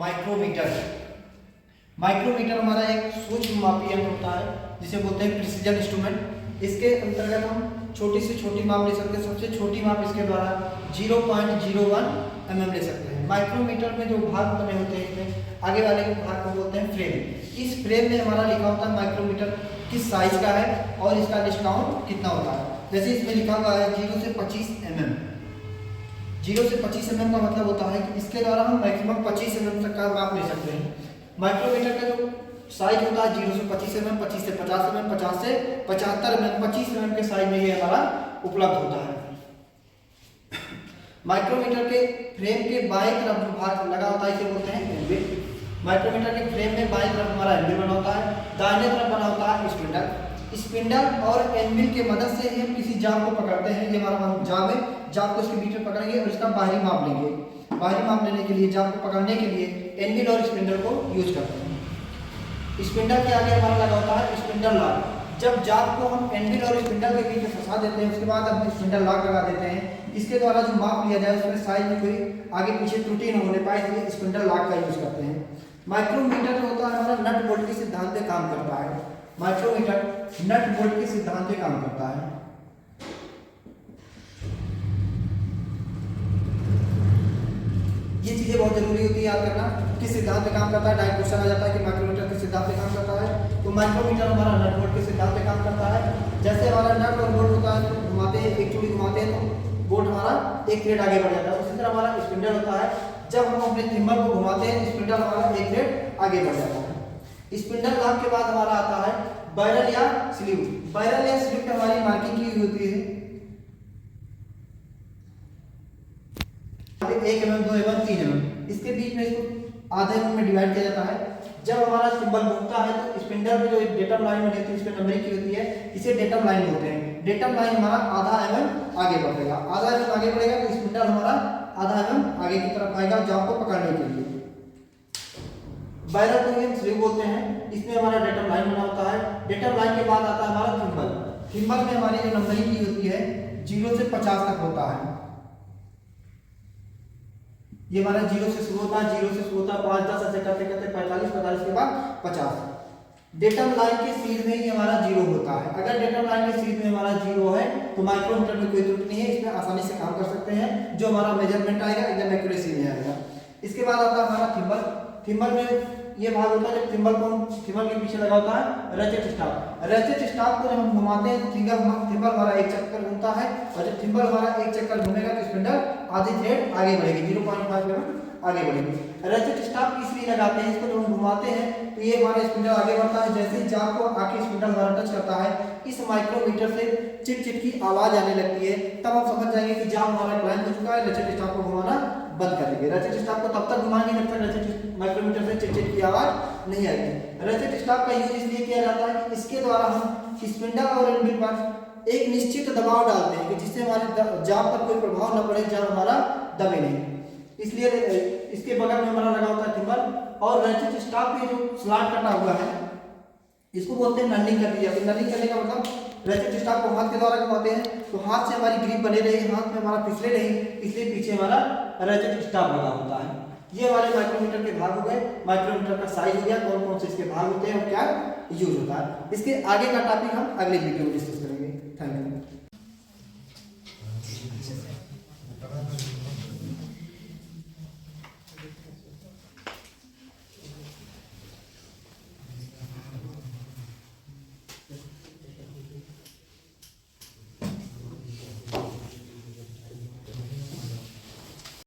Micrometer. Micrometer हमारा एक सूक्ष्म मापी यंत्र होता है जिसे बोलते हैं प्रिसीजन इंस्ट्रूमेंट। इसके अंतर्गत हम छोटी से छोटी माप ले सकते हैं। सबसे छोटी माप इसके द्वारा 0.01 mm ले सकते हैं। माइक्रोमीटर में जो भाग बने होते हैं इसमें आगे वाले भाग को बोलते हैं फ्रेम। इस फ्रेम में हमारा लिखा होता है माइक्रोमीटर किस साइज का है और इसका डिस्काउंट कितना होता है। जैसे इसमें लिखा हुआ है 0 से 25 mm। 0 से 25 mm का मतलब होता है कि इसके द्वारा हम मैक्सिमम 25 mm तक का माप ले सकते हैं। माइक्रोमीटर का जो साइज होता है 0 से 25 mm, 25 से 50 mm, 50 से 75 mm, 25 mm के साइज में ये हमारा उपलब्ध होता है। माइक्रोमीटर के फ्रेम के बाएं तरफ जो भाग लगा होता है इसे बोलते हैं एनविल। माइक्रोमीटर के फ्रेम में बाएं तरफ हमारा एनविल बना होता है, दाहिने तरफ बना होता है स्पिंडल। स्पिंडल और एनविल के मदद से ही हम किसी जाम को पकड़ते हैं। ये हमारा जाम है, जाम को इसके बीच में पकड़ेंगे और इसका बाहरी माप लेंगे। बाहरी माप लेने के लिए, जाम को पकड़ने के लिए एनविल और स्पिंडल को यूज करते हैं। स्पिंडल के आगे हमारा लगा होता है स्पिंडल लॉक। जब जाम को हम एनविल और स्पिंडल के बीच में फंसा देते हैं उसके बाद हम स्पिंडल लॉक लगा देते हैं। इसके द्वारा जो माप लिया जाए उसमें साइज में कोई आगे पीछे त्रुटि न होने पाए, इसलिए स्पिंडल लॉक का यूज करते हैं। माइक्रोमीटर जो होता है हमारा नट बोल्ट के सिद्धांत पे काम करता है। माइक्रोमीटर नट बोल्ट के सिद्धांत पे काम करता है। ये चीजें बहुत जरूरी होती है याद करना, किस सिद्धांत पे काम करता है। डायरेक्ट क्वेश्चन आ जाता है कि माइक्रोमीटर किस सिद्धांत पे काम करता है। तो माइक्रोमीटर हमारा नट बोल्ट के सिद्धांत पे काम करता है। जैसे हमारा नट और बोल्ट होता है, घुमाते हैं, एक चूड़ी घुमाते हैं तो बोल्ट हमारा एक थ्रेड आगे बढ़ जाता है। उसी तरह हमारा स्पिंडल होता है, जब हम अपने थिम्बल को घुमाते हैं स्पिंडल हमारा एक थ्रेड आगे बढ़ जाता है। स्पिंडल लॉक के बाद हमारा आता है बैरल या स्लीव। बैरल या स्लीव पे हमारी मार्किंग की होती है 1 mm, 2 mm, 3 mm। इसके बीच में इसको आधे mm में डिवाइड किया जाता है। जब हमारा सिंबल घूमता है तो स्पिंडल में जो डेटम लाइन बनी होती है, इसमें नंबरिंग की होती है, इसे डेटम लाइन बोलते हैं। डेटम लाइन हमारा आधा mm आगे बढ़ेगा। आधा mm आगे बढ़ेगा तो स्पिंडल हमारा आधा mm आगे की तरफ आएगा जाम को पकड़ने के लिए। बैरल को हम स्लीव बोलते हैं। इसमें हमारा डेटम लाइन बना होता है। डेटम लाइन के बाद आता है हमारा थिम्बल। थिम्बल में हमारी जो नंबरिंग की होती है 0 से 50 तक होता है। ये हमारा 0 से शुरू होता है, 0 से शुरू होता है, 5, 10 ऐसे करते करते 45, 45 के बाद 50। डेटम लाइन के सीध में ही हमारा 0 होता है। अगर डेटम लाइन के सीध में हमारा 0 है तो माइक्रोमीटर में कोई त्रुटि नहीं है, इसमें आसानी से काम कर सकते हैं। जो हमारा मेजरमेंट आएगा एकदम एक्यूरेसी में आएगा। इसके बाद आता है हमारा थिम्बल। थिम्बल में ये भाग होता है जब थिम्बल के पीछे लगा होता है रेचेट स्टाफ। रेचेट स्टाफ को जब हम घुमाते हैं तो थिम्बल हमारा एक चक्कर घूमता है और जब थिम्बल हमारा एक चक्कर घूमेगा तो स्पिंडल आधी थ्रेड आगे बढ़ेगी, 0.5 mm आगे बढ़ेगी। रेचेट स्टाफ इसलिए लगाते हैं, इसको जब हम घुमाते हैं तो ये हमारा स्पिंडल आगे बढ़ता है। जैसे ही जाम को आके स्पिंडल हमारा टच करता है इस माइक्रोमीटर से चिट चिट की आवाज आने लगती है, तब हम समझ जाएंगे कि जाम हमारा क्लाइंट हो चुका है। रेचेट स्टाफ को घुमाना बंद कर देंगे। रेचेट स्टाफ को तब तक घुमाएंगे जब तक रेचेट माइक्रोमीटर से चिट चिट की आवाज नहीं आएगी। रेचेट स्टाफ का यूज इसलिए किया जाता है कि इसके द्वारा हम स्पिंडल और एनविल पर एक निश्चित दबाव डालते हैं कि जिससे हमारे जाम पर कोई प्रभाव न पड़े, जाम हमारा दबे नहीं। इसलिए इसके बगल में हमारा लगा होता है थिम्बल और रेचेट स्टाफ पे जो स्लॉट कटा हुआ है इसको बोलते हैं नर्लिंग कर दिया। नर्लिंग करने का मतलब रेचेट स्टाफ को हाथ के द्वारा घुमाते हैं तो हाथ से हमारी ग्रिप बने रही, हाथ में हमारा फिसले नहीं, इसलिए पीछे हमारा रेचेट स्टाफ लगा होता है। ये हमारे माइक्रोमीटर के भाग हो गए। माइक्रोमीटर का साइज हो गया, कौन कौन से इसके भाग होते हैं और क्या यूज होता है। इसके आगे का टॉपिक हम अगले वीडियो में डिस्कस